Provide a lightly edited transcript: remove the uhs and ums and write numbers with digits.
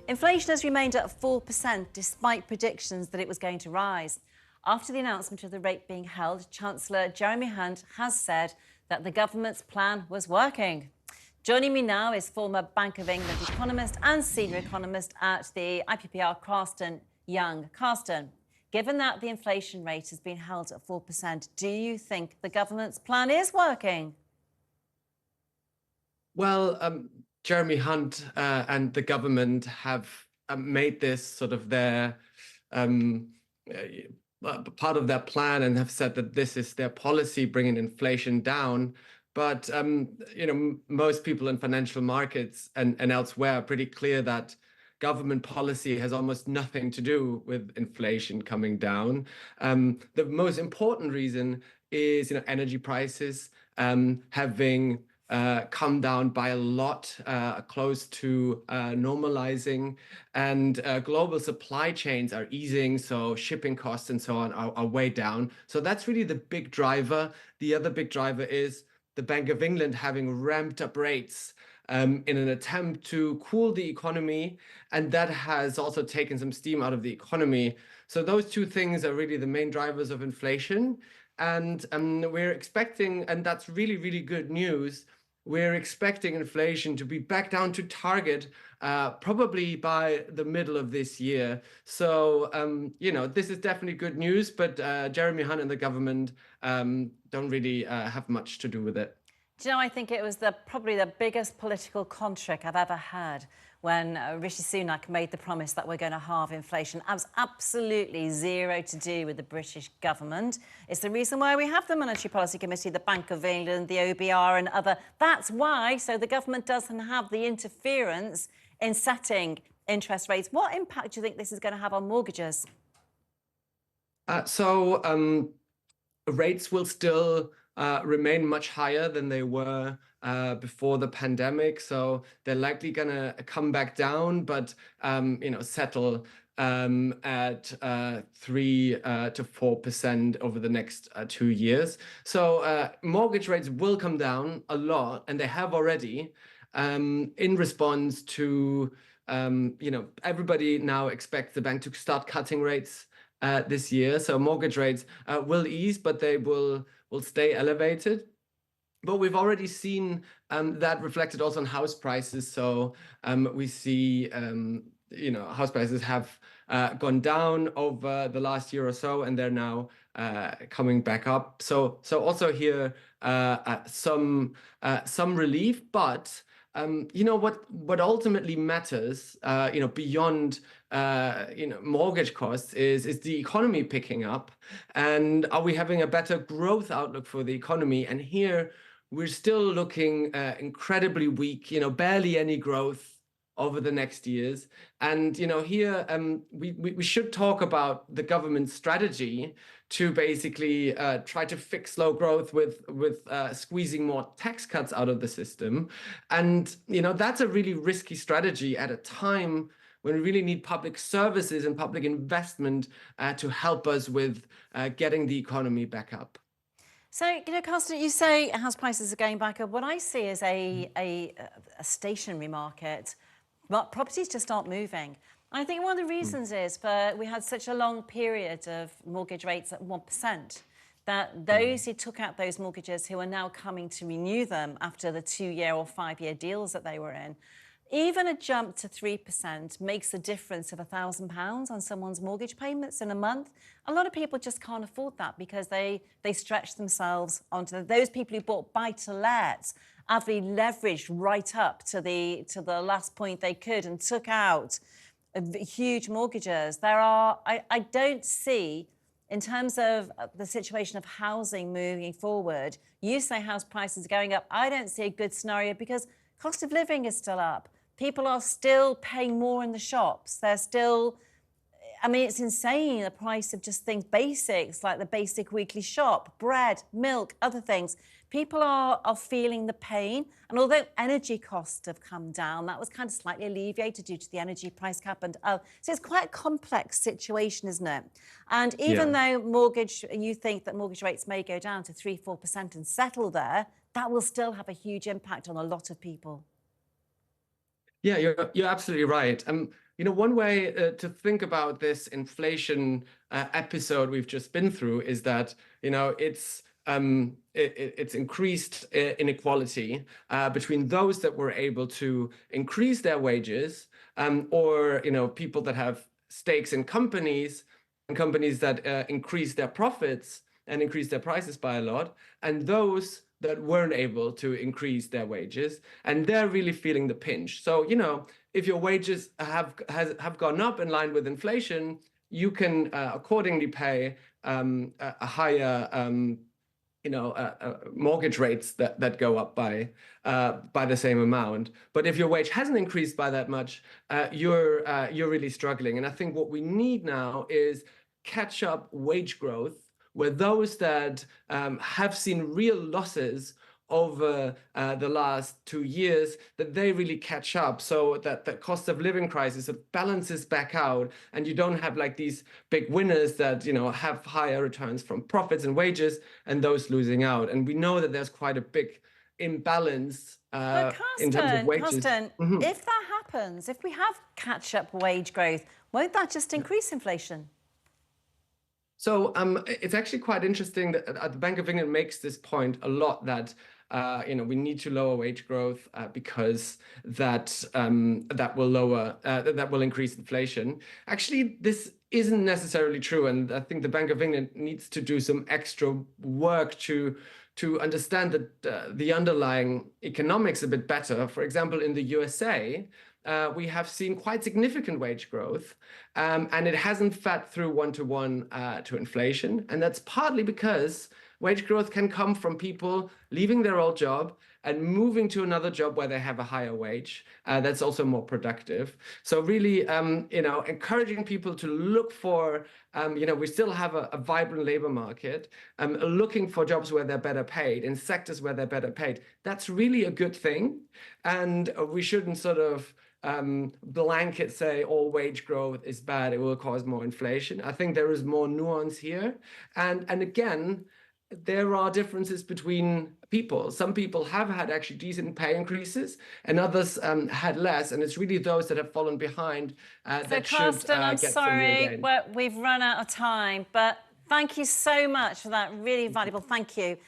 Inflation has remained at 4% despite predictions that it was going to rise. After the announcement of the rate being held, Chancellor Jeremy Hunt has said that the government's plan was working. Joining me now is former Bank of England economist and senior economist at the IPPR, Carsten Jung. Carsten, given that the inflation rate has been held at 4%, do you think the government's plan is working? Well, Jeremy Hunt and the government have made this sort of their part of their plan and have said that this is their policy, bringing inflation down. But most people in financial markets and elsewhere are pretty clear that government policy has almost nothing to do with inflation coming down. The most important reason is energy prices having come down by a lot, close to normalizing, and global supply chains are easing, so shipping costs and so on are way down. So that's really the big driver. The other big driver is the Bank of England having ramped up rates in an attempt to cool the economy, and that has also taken some steam out of the economy. So those two things are really the main drivers of inflation. And we're expecting, and that's really, really good news, we're expecting inflation to be back down to target probably by the middle of this year. So, this is definitely good news, but Jeremy Hunt and the government don't really have much to do with it. Do you know, I think it was probably the biggest political con trick I've ever heard when Rishi Sunak made the promise that we're going to halve inflation. It was absolutely zero to do with the British government. It's the reason why we have the Monetary Policy Committee, the Bank of England, the OBR and other. That's why. So the government doesn't have the interference in setting interest rates. What impact do you think this is going to have on mortgages? Rates will still remain much higher than they were before the pandemic. So they're likely going to come back down, but settle at 3 to 4% over the next 2 years. So mortgage rates will come down a lot, and they have already, in response to everybody now expects the bank to start cutting rates this year. So mortgage rates will ease, but they will stay elevated. But we've already seen that reflected also on house prices. So we see, house prices have gone down over the last year or so, and they're now coming back up. So also here some relief, but what ultimately matters, beyond mortgage costs is the economy picking up, and are we having a better growth outlook for the economy? And here we're still looking incredibly weak, barely any growth over the next years. And here we should talk about the government's strategy to basically try to fix low growth with squeezing more tax cuts out of the system. And that's a really risky strategy at a time when we really need public services and public investment to help us with getting the economy back up. So, Carsten, you say house prices are going back up. What I see is a stationary market. But properties just aren't moving. I think one of the reasons is we had such a long period of mortgage rates at 1%, that those who took out those mortgages who are now coming to renew them after the 2-year or 5-year deals that they were in, even a jump to 3% makes a difference of £1,000 on someone's mortgage payments in a month. A lot of people just can't afford that because they stretch themselves onto those people who bought buy-to-lets. Have leveraged right up to the last point they could and took out huge mortgages. I don't see, in terms of the situation of housing moving forward, you say house prices are going up. I don't see a good scenario because cost of living is still up. People are still paying more in the shops. They're still, it's insane, the price of just things, basics, like the basic weekly shop, bread, milk, other things. People are feeling the pain. And although energy costs have come down, that was kind of slightly alleviated due to the energy price cap. And so it's quite a complex situation, isn't it? And even though you think that mortgage rates may go down to 3-4% and settle there, that will still have a huge impact on a lot of people. Yeah, you're absolutely right. one way to think about this inflation episode we've just been through is that, it's increased inequality between those that were able to increase their wages, or, people that have stakes in companies and companies that increase their profits and increase their prices by a lot, and those that weren't able to increase their wages, and they're really feeling the pinch. So, if your wages have gone up in line with inflation, you can accordingly pay a higher mortgage rates that go up by the same amount. But if your wage hasn't increased by that much, you're really struggling. And I think what we need now is catch up wage growth, where those that have seen real losses over the last 2 years, that they really catch up, so that the cost of living crisis balances back out, and you don't have like these big winners that have higher returns from profits and wages, and those losing out. And we know that there's quite a big imbalance But in terms of wages. Carsten, if that happens, if we have catch-up wage growth, won't that just increase inflation? So it's actually quite interesting that the Bank of England makes this point a lot, that we need to lower wage growth because that will increase inflation. Actually, this isn't necessarily true, and I think the Bank of England needs to do some extra work to understand that the underlying economics a bit better. For example, in the USA, we have seen quite significant wage growth, and it hasn't fed through one-to-one to inflation. And that's partly because wage growth can come from people leaving their old job and moving to another job where they have a higher wage that's also more productive. So really, encouraging people to look for, we still have a vibrant labor market, looking for jobs where they're better paid, in sectors where they're better paid. That's really a good thing. And we shouldn't sort of blanket say all wage growth is bad, it will cause more inflation. I think there is more nuance here. And again, there are differences between people. Some people have had actually decent pay increases, and others had less. And it's really those that have fallen behind that Carsten, should I'm get sorry, some regain. we've run out of time, but thank you so much for that really valuable. Thank you.